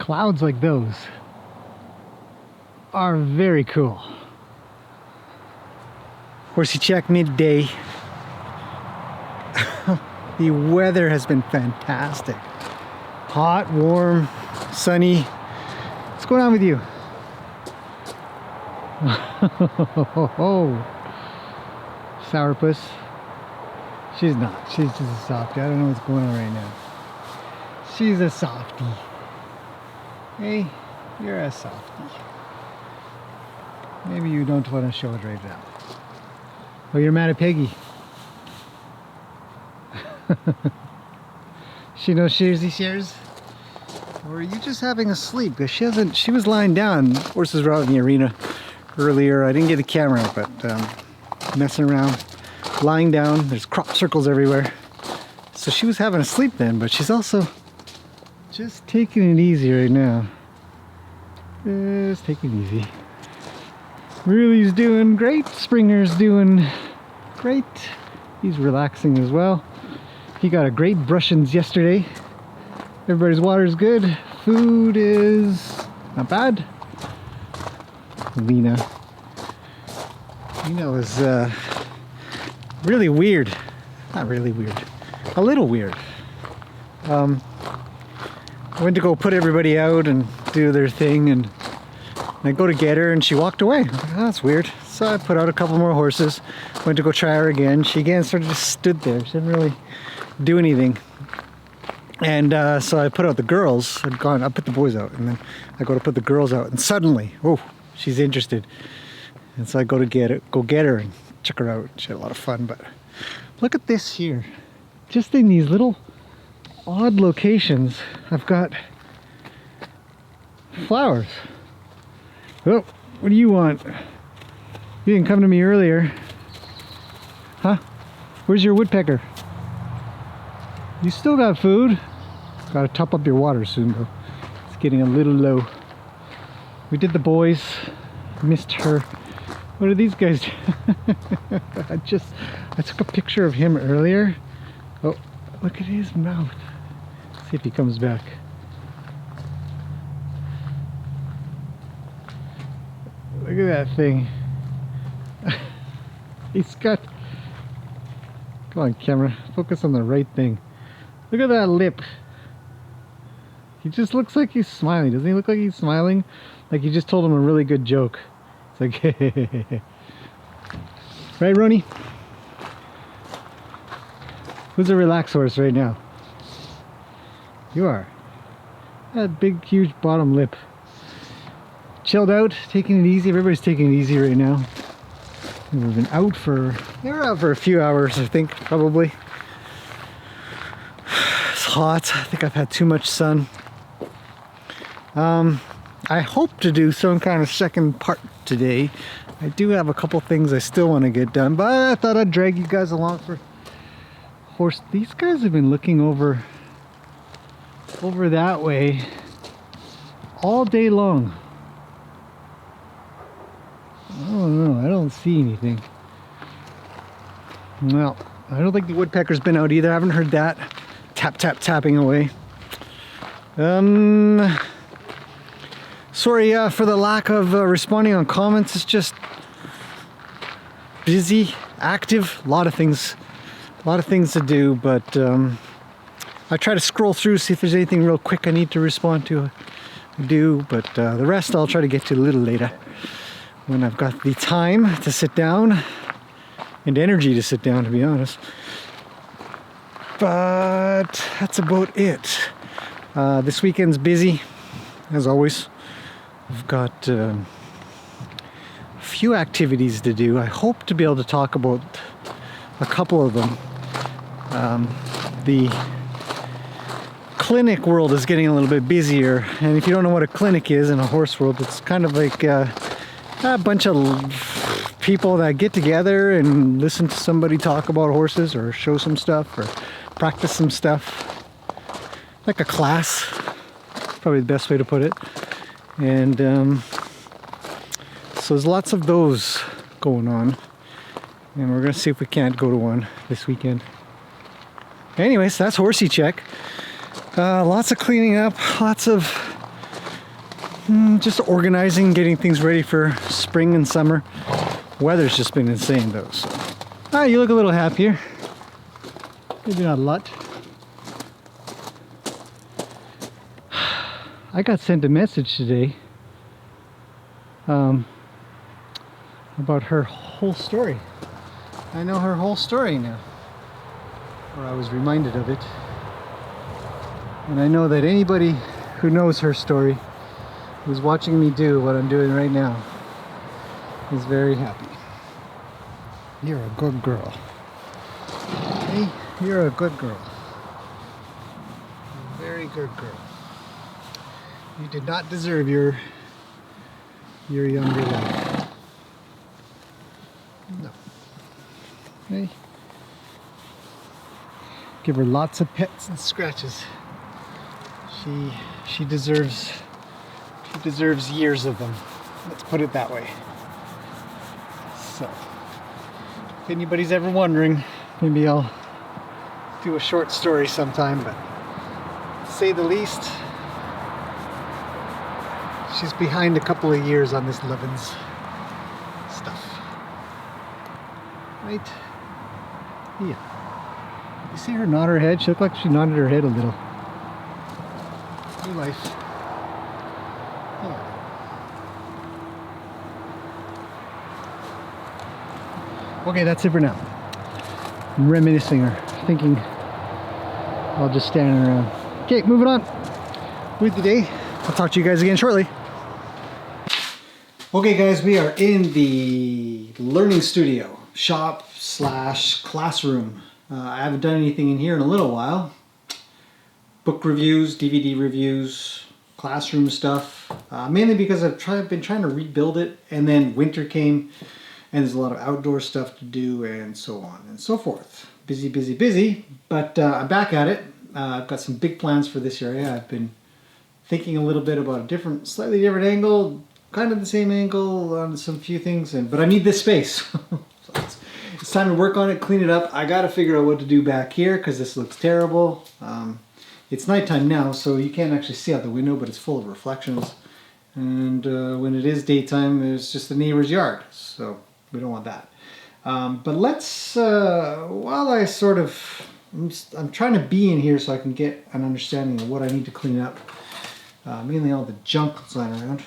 Clouds like those are very cool. Horsey check midday. The weather has been fantastic. Hot, warm, sunny. What's going on with you? Sourpuss. She's not. She's just a softie. I don't know what's going on right now. She's a softie. Hey, you're a softie. Maybe you don't want to show it right now. Oh, you're mad at Peggy. She knows she shares? Or are you just having a sleep? Because she was lying down. Horses were out in the arena earlier. I didn't get the camera out, but messing around, lying down. There's crop circles everywhere. So she was having a sleep then, but she's also just taking it easy right now. Just taking it easy. Ruely's doing great. Springer's doing great. He's relaxing as well. He got a great brushings yesterday. Everybody's water's good. Food is not bad. Lena was really weird. Not really weird. A little weird. I went to go put everybody out and do their thing, and I go to get her and she walked away. Like, oh, that's weird. So I put out a couple more horses. Went to go try her again. She again sort of just stood there. She didn't really do anything. And so I put out the girls. I put the boys out, and then I go to put the girls out, and suddenly, oh, she's interested. And so I go get her and check her out. She had a lot of fun. But look at this here. Just in these little odd locations, I've got flowers. Oh, what do you want? You didn't come to me earlier. Huh? Where's your woodpecker? You still got food? Gotta top up your water soon though. It's getting a little low. We did the boys. Missed her. What are these guys doing? I took a picture of him earlier. Oh, look at his mouth. See if he comes back. Look at that thing. He's got... Come on, camera. Focus on the right thing. Look at that lip. He just looks like he's smiling. Doesn't he look like he's smiling? Like you just told him a really good joke. It's like, right, Ronnie? Who's a relaxed horse right now? You are. That big, huge bottom lip. Chilled out, taking it easy. Everybody's taking it easy right now. We've been out for... They were out for a few hours, I think, probably. It's hot. I think I've had too much sun. I hope to do some kind of second part today. I do have a couple things I still want to get done, but I thought I'd drag you guys along for horse. These guys have been looking over that way all day long. Oh no, I don't see anything. Well, I don't think the woodpecker's been out either. I haven't heard that. Tap, tap, tapping away. Sorry for the lack of responding on comments. It's just busy, active, a lot of things to do, but I try to scroll through, see if there's anything real quick I need to respond to. I do, but the rest I'll try to get to a little later when I've got the time to sit down and energy to sit down, to be honest. But that's about it. This weekend's busy, as always. I've got a few activities to do. I hope to be able to talk about a couple of them. The clinic world is getting a little bit busier, and if you don't know what a clinic is in a horse world, it's kind of like a bunch of people that get together and listen to somebody talk about horses, or show some stuff, or practice some stuff. Like a class, probably the best way to put it. And so there's lots of those going on, and we're gonna see if we can't go to one this weekend. Anyways, that's horsey check. Lots of cleaning up, lots of Just organizing, getting things ready for spring and summer. Weather's just been insane though, so. Ah, you look a little happier. Maybe not a lot. I got sent a message today about her whole story. I know her whole story now, or I was reminded of it. And I know that anybody who knows her story, who's watching me do what I'm doing right now, is very happy. You're a good girl. Hey, you're a good girl. A very good girl. You did not deserve your younger life. No. Hey. Give her lots of pets and scratches. She deserves years of them. Let's put it that way. So, if anybody's ever wondering, maybe I'll do a short story sometime, but to say the least, she's behind a couple of years on this Levens stuff. Right? Yeah. You see her nod her head? She looked like she nodded her head a little. New life. Yeah. Okay, that's it for now. I'm reminiscing or thinking while just standing around. Okay, moving on with the day. I'll talk to you guys again shortly. Okay guys, we are in the learning studio, shop / classroom. I haven't done anything in here in a little while. Book reviews, DVD reviews, classroom stuff. Mainly because I've been trying to rebuild it, and then winter came and there's a lot of outdoor stuff to do and so on and so forth. Busy, busy, busy, but I'm back at it. I've got some big plans for this area. I've been thinking a little bit about a slightly different angle, kind of the same angle on some few things, but I need this space. So it's time to work on it, clean it up. I got to figure out what to do back here because this looks terrible. It's nighttime now, so you can't actually see out the window, but it's full of reflections. And when it is daytime, it's just the neighbor's yard, so we don't want that. But let's, while I'm trying to be in here so I can get an understanding of what I need to clean up. Mainly all the junk that's lying around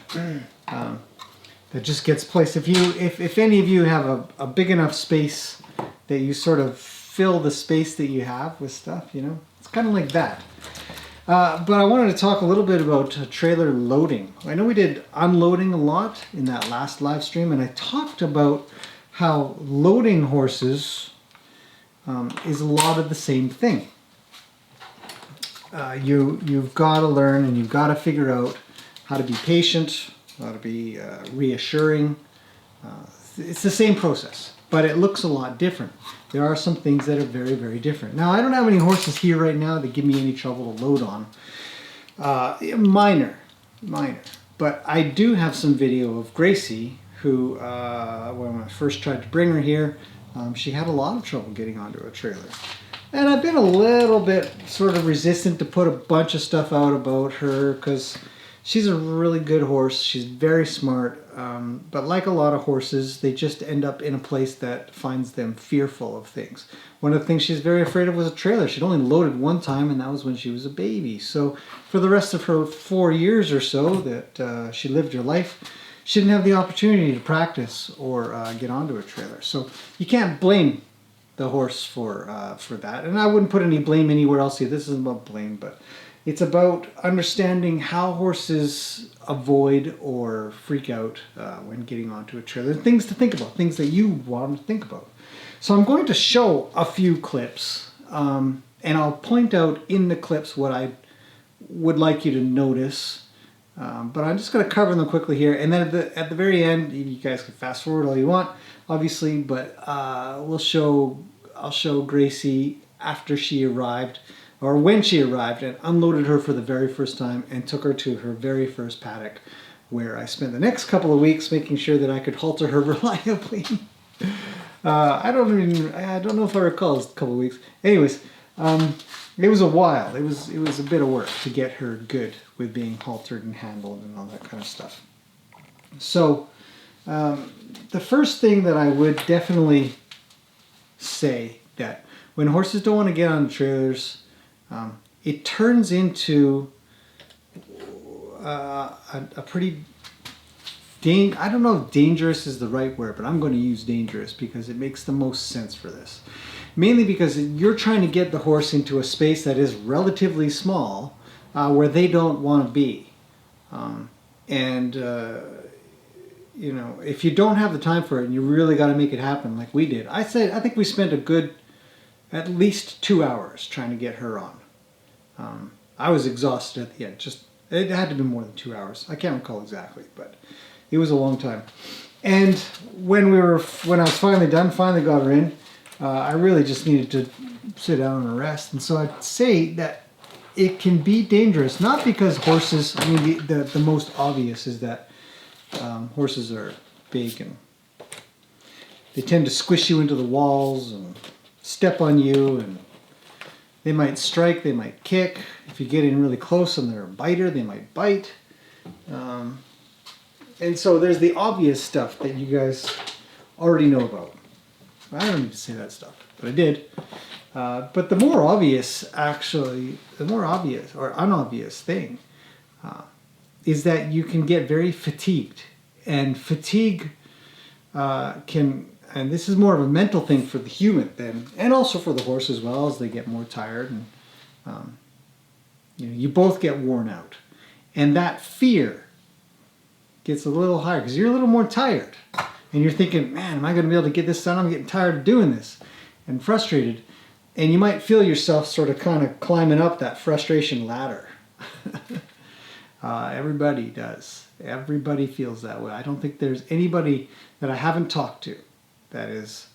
that just gets placed. If any of you have a big enough space that you sort of fill the space that you have with stuff, you know, it's kind of like that. But I wanted to talk a little bit about trailer loading. I know we did unloading a lot in that last live stream, and I talked about how loading horses is a lot of the same thing. You've got to learn and you've got to figure out how to be patient, how to be reassuring. It's the same process, but it looks a lot different. There are some things that are very, very different. Now, I don't have any horses here right now that give me any trouble to load on. Minor. But I do have some video of Gracie, who, when I first tried to bring her here, she had a lot of trouble getting onto a trailer. And I've been a little bit sort of resistant to put a bunch of stuff out about her because she's a really good horse. She's very smart. But like a lot of horses, they just end up in a place that finds them fearful of things. One of the things she's very afraid of was a trailer. She'd only loaded one time, and that was when she was a baby. So for the rest of her 4 years or so that she lived her life, she didn't have the opportunity to practice or get onto a trailer. So you can't blame the horse for that, and I wouldn't put any blame anywhere else here. This isn't about blame, but it's about understanding how horses avoid or freak out when getting onto a trailer. Things to think about, things that you want to think about. So I'm going to show a few clips, and I'll point out in the clips what I would like you to notice. But I'm just going to cover them quickly here, and then at the very end, you guys can fast forward all you want, obviously, but I'll show Gracie after she arrived, or when she arrived, and unloaded her for the very first time and took her to her very first paddock, where I spent the next couple of weeks making sure that I could halter her reliably. I don't know if I recall, it's a couple of weeks. Anyways, It was a while. It was a bit of work to get her good with being haltered and handled and all that kind of stuff. So the first thing that I would definitely say that when horses don't want to get on the trailers, it turns into a pretty I don't know if dangerous is the right word, but I'm going to use dangerous because it makes the most sense for this. Mainly because you're trying to get the horse into a space that is relatively small, where they don't want to be. You know, if you don't have the time for it and you really got to make it happen like we did. I think we spent a good at least 2 hours trying to get her on. I was exhausted at the end. It had to be more than 2 hours. I can't recall exactly, but it was a long time. And when I was finally done, finally got her in, I really just needed to sit down and rest. And so I'd say that it can be dangerous, not because horses, I mean, the most obvious is that horses are big and they tend to squish you into the walls and step on you, and they might strike, they might kick. If you get in really close and they're a biter, they might bite. And so there's the obvious stuff that you guys already know about. I don't need to say that stuff, but I did. But the more obvious, actually, the more obvious or unobvious thing is that you can get very fatigued. And fatigue and this is more of a mental thing for the human then, and also for the horse as well, as they get more tired. And you both get worn out. And that fear gets a little higher because you're a little more tired. And you're thinking, man, am I going to be able to get this done? I'm getting tired of doing this and frustrated. And you might feel yourself sort of kind of climbing up that frustration ladder. Everybody does. Everybody feels that way. I don't think there's anybody that I haven't talked to that is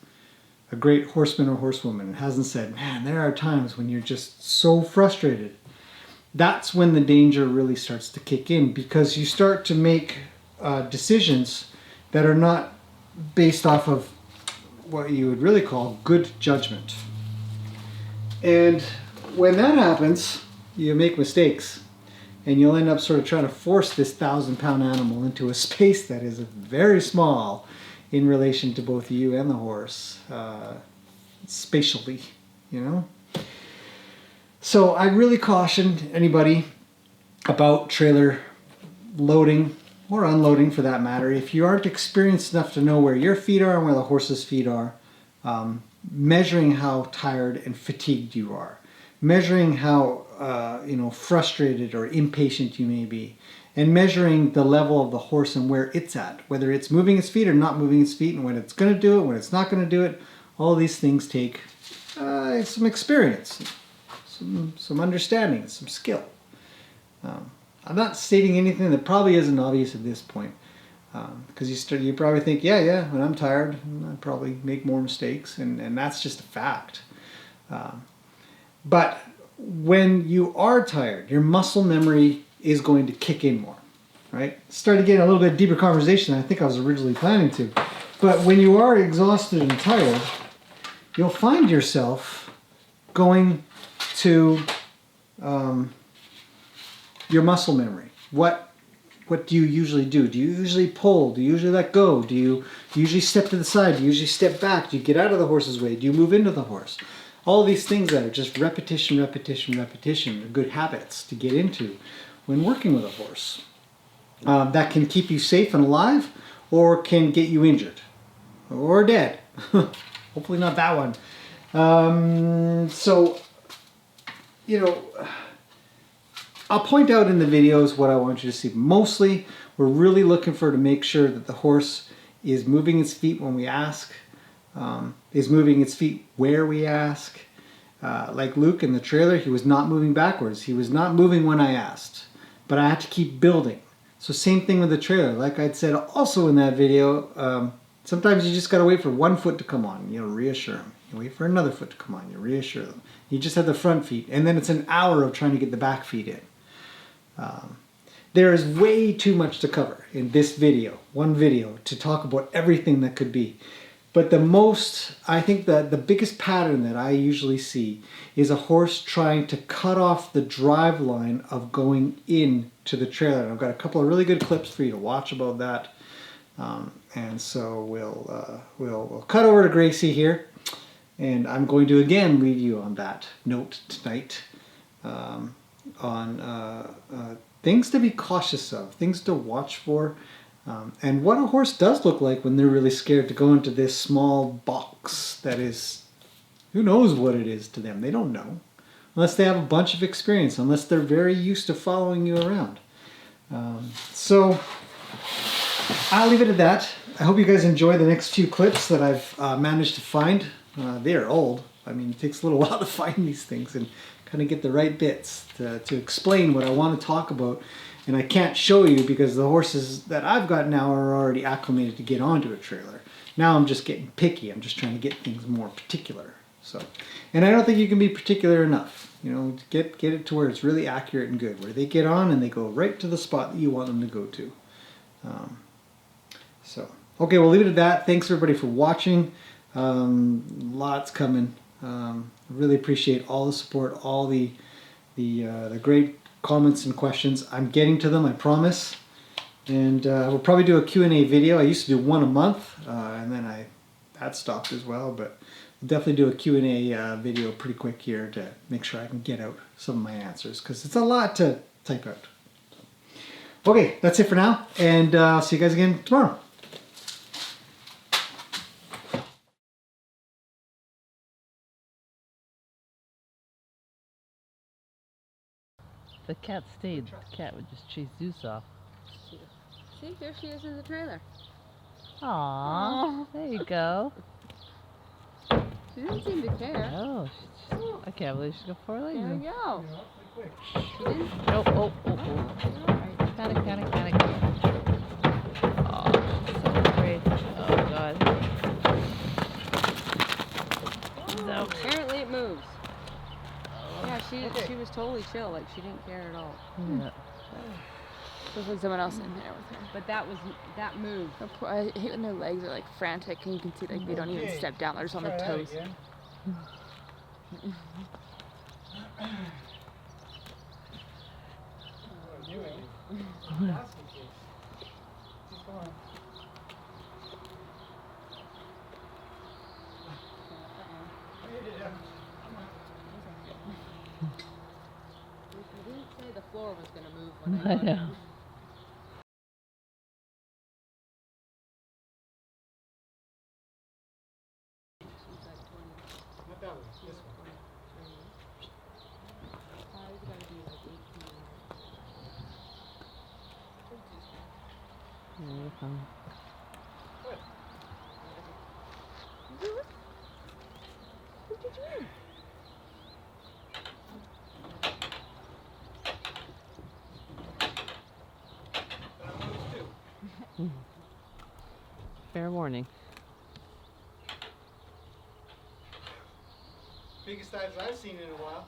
a great horseman or horsewoman and hasn't said, man, there are times when you're just so frustrated. That's when the danger really starts to kick in, because you start to make decisions that are not based off of what you would really call good judgment. And when that happens, you make mistakes. And you'll end up sort of trying to force this 1,000-pound animal into a space that is very small in relation to both you and the horse, spatially, you know? So I really caution anybody about trailer loading or unloading for that matter. If you aren't experienced enough to know where your feet are and where the horse's feet are, measuring how tired and fatigued you are, measuring how frustrated or impatient you may be, and measuring the level of the horse and where it's at, whether it's moving its feet or not moving its feet, and when it's going to do it, when it's not going to do it. All these things take some experience, some understanding, some skill. I'm not stating anything that probably isn't obvious at this point, because you probably think, yeah, when I'm tired, I probably make more mistakes, and that's just a fact. But when you are tired, your muscle memory is going to kick in more, right? Started getting a little bit deeper conversation than I think I was originally planning to. But when you are exhausted and tired, you'll find yourself going to your muscle memory. What do you usually do? Do you usually pull? Do you usually let go? Do you usually step to the side? Do you usually step back? Do you get out of the horse's way? Do you move into the horse? All these things that are just repetition, are good habits to get into when working with a horse. That can keep you safe and alive, or can get you injured or dead. Hopefully not that one. I'll point out in the videos what I want you to see. Mostly, we're really looking to make sure that the horse is moving its feet when we ask, is moving its feet where we ask. Like Luke in the trailer, he was not moving backwards. He was not moving when I asked, but I had to keep building. So same thing with the trailer. Like I'd said also in that video, sometimes you just got to wait for one foot to come on. You reassure them. You wait for another foot to come on. You reassure them. You just have the front feet, and then it's an hour of trying to get the back feet in. There is way too much to cover in this video, one video, to talk about everything that could be. But I think that the biggest pattern that I usually see is a horse trying to cut off the drive line of going into the trailer. And I've got a couple of really good clips for you to watch about that. And so we'll cut over to Gracie here. And I'm going to again leave you on that note tonight on things to be cautious of, things to watch for. And what a horse does look like when they're really scared to go into this small box that is, who knows what it is to them. They don't know. Unless they have a bunch of experience, unless they're very used to following you around. So I'll leave it at that. I hope you guys enjoy the next few clips that I've managed to find. They're old. I mean, it takes a little while to find these things and kind of get the right bits to explain what I want to talk about. And I can't show you because the horses that I've got now are already acclimated to get onto a trailer. Now I'm just getting picky. I'm just trying to get things more particular. So, and I don't think you can be particular enough. You know, get it to where it's really accurate and good, where they get on and they go right to the spot that you want them to go to. So, okay, we'll leave it at that. Thanks everybody for watching. Lots coming. Really appreciate all the support, all the great comments and questions. I'm getting to them, I promise. And we'll probably do a Q&A video. I used to do one a month, and then that stopped as well. But we'll definitely do a Q&A video pretty quick here to make sure I can get out some of my answers, because it's a lot to type out. Okay, that's it for now, and I'll see you guys again tomorrow. The cat stayed. The cat would just chase Zeus off. See, there she is in the trailer. Aww. There you go. She didn't seem to care. Oh, I can't believe she's got 4 legs. There we go. She didn't. Oh. Panic. Oh, she's so afraid. Oh, God. No. Apparently it moves. Yeah, she was totally chill. Like, she didn't care at all. Yeah. There's like someone else in there with her. But that moved. I hate when their legs are like frantic and you can see like they don't even step down. They're just on their toes. You didn't say the floor was going to move when I I know. Not that one, this one. Yeah, you're fine. What did you do? Fair warning. Biggest dives I've seen in a while.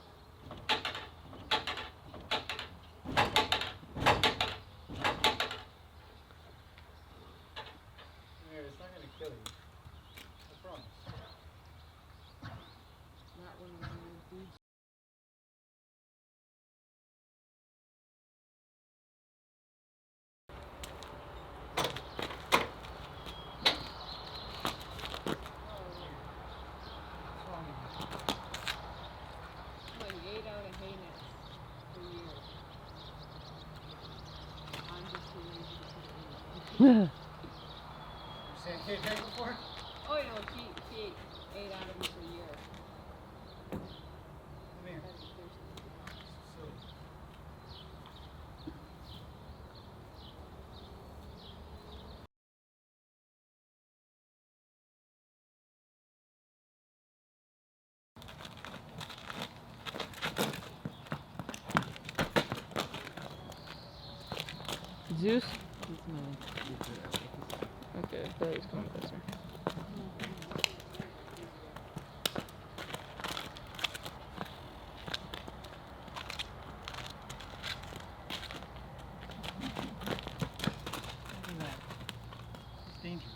It's not going to kill you. I promise. Not when we're doing food. You saying hay before? Oh, you know, she ate out of them for years. Come here. Zeus? Okay, I thought he was coming closer. Look at that. It's dangerous.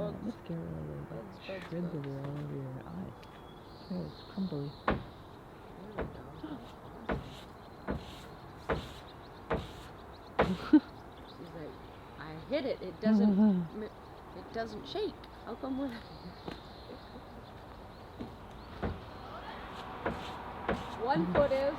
Oh, let's get rid of that shreds of it all over your eyes. Oh, it's crumbly. She's like, I hit it. It doesn't shake. How come we're... One foot is.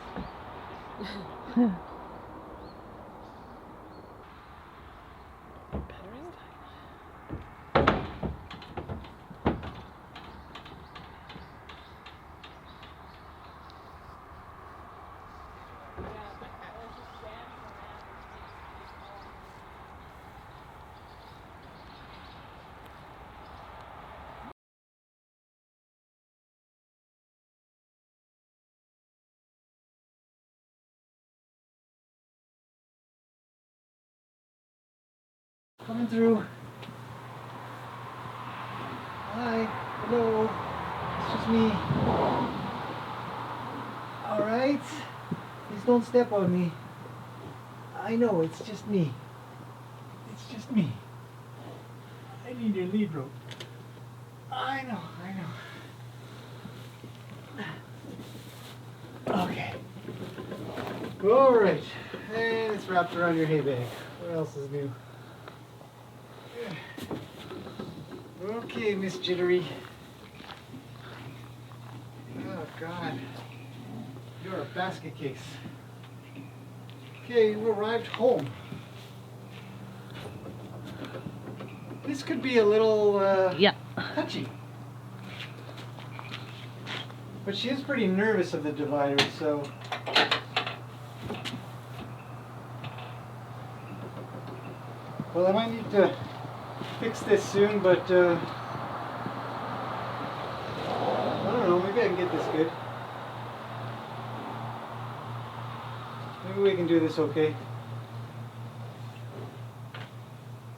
Coming through. Hi. Hello. It's just me. Alright. Please don't step on me. I know, it's just me. It's just me. I need your lead rope. I know. Okay. Alright. And it's wrapped around your hay bag. What else is new? Okay, Miss Jittery. Oh, God. You're a basket case. Okay, you arrived home. This could be a little, Yeah. touchy. But she is pretty nervous of the divider, so... Well, I might need to fix this soon, but I don't know, maybe I can get this good. Maybe we can do this okay.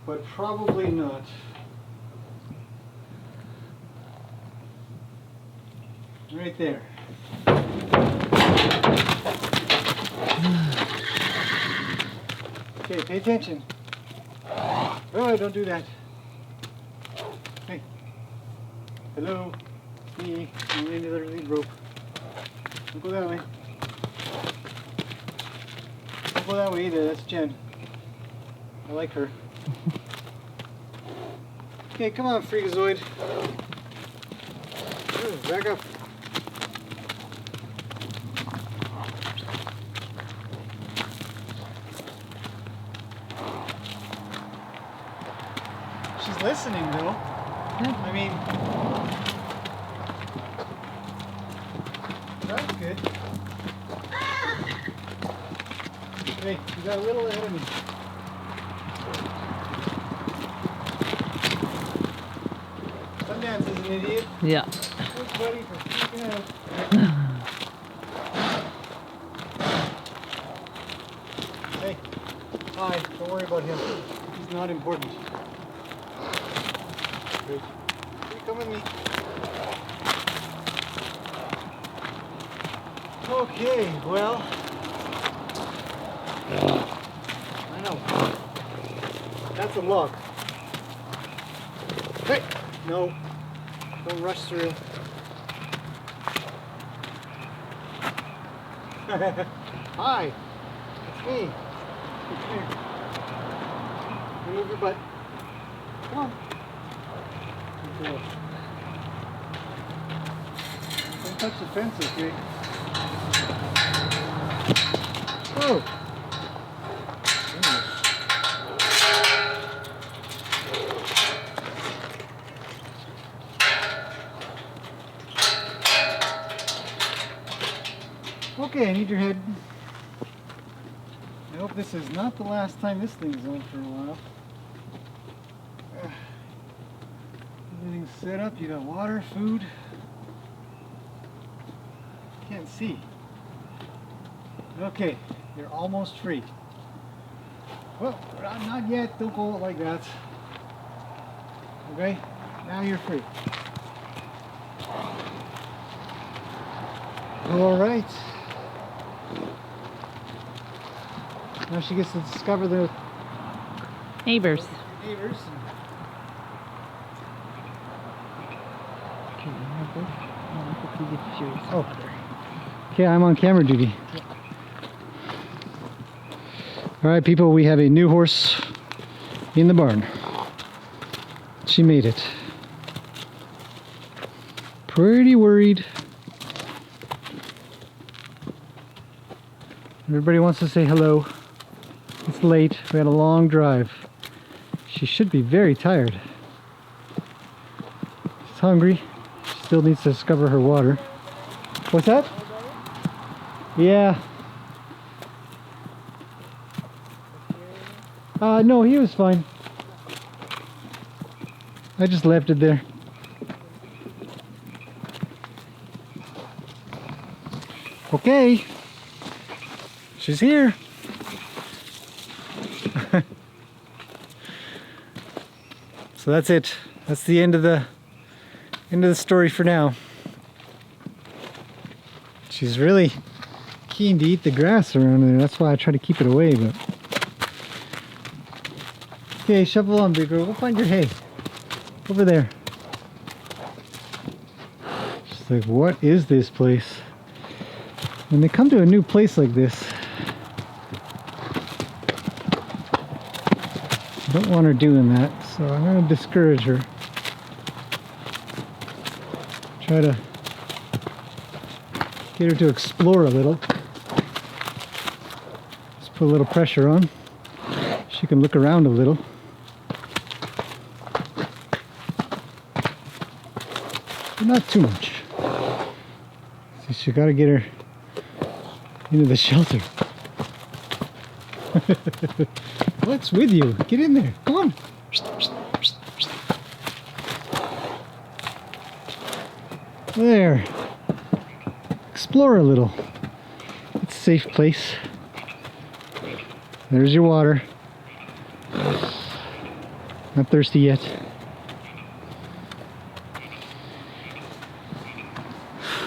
But probably not. Right there. Okay, pay attention. Oh, don't do that. Hey. Hello. It's me. I'm in the lead rope. Don't go that way. Don't go that way either. That's Jen. I like her. Okay, come on, Freakazoid. Oh, back up. She's listening, though. I mean, that's good. Hey, you got a little ahead of me. Sundance is an idiot. Yeah. Thanks, buddy, for freaking out. Hey, hi, don't worry about him. He's not important. Good. You come with me. Okay, well. I know. That's a log. Hey! No. Don't rush through. Hi. It's me. Come here. Move your butt. Come on. Good girl. Don't touch the fence, okay? Oh! Okay, I need your head. I hope this is not the last time this thing's on for a while. Everything's set up. You got water, food. Can't see. Okay, you're almost free. Well, not yet. Don't go like that. Okay, now you're free. All right. Now she gets to discover the Neighbors. neighbors. Oh. Okay, I'm on camera duty. Alright people, we have a new horse in the barn. She made it. Pretty worried. Everybody wants to say hello. It's late. We had a long drive. She should be very tired. She's hungry. She still needs to discover her water. What's that? Yeah. No, he was fine. I just left it there. Okay. She's here. So that's it. That's the end of the story for now. She's really keen to eat the grass around there. That's why I try to keep it away, but okay, shuffle on, big girl. Go find your hay. Over there. She's like, what is this place? When they come to a new place like this, I don't want her doing that, so I'm going to discourage her. Try to get her to explore a little. Just put a little pressure on. She can look around a little. But not too much. So you got to get her into the shelter. What's with you? Get in there. Come on. There. Explore a little. It's a safe place. There's your water. Not thirsty yet.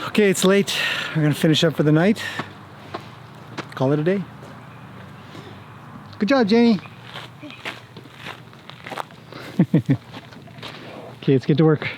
Okay, it's late. We're gonna finish up for the night. Call it a day. Good job, Janie. Okay, let's get to work.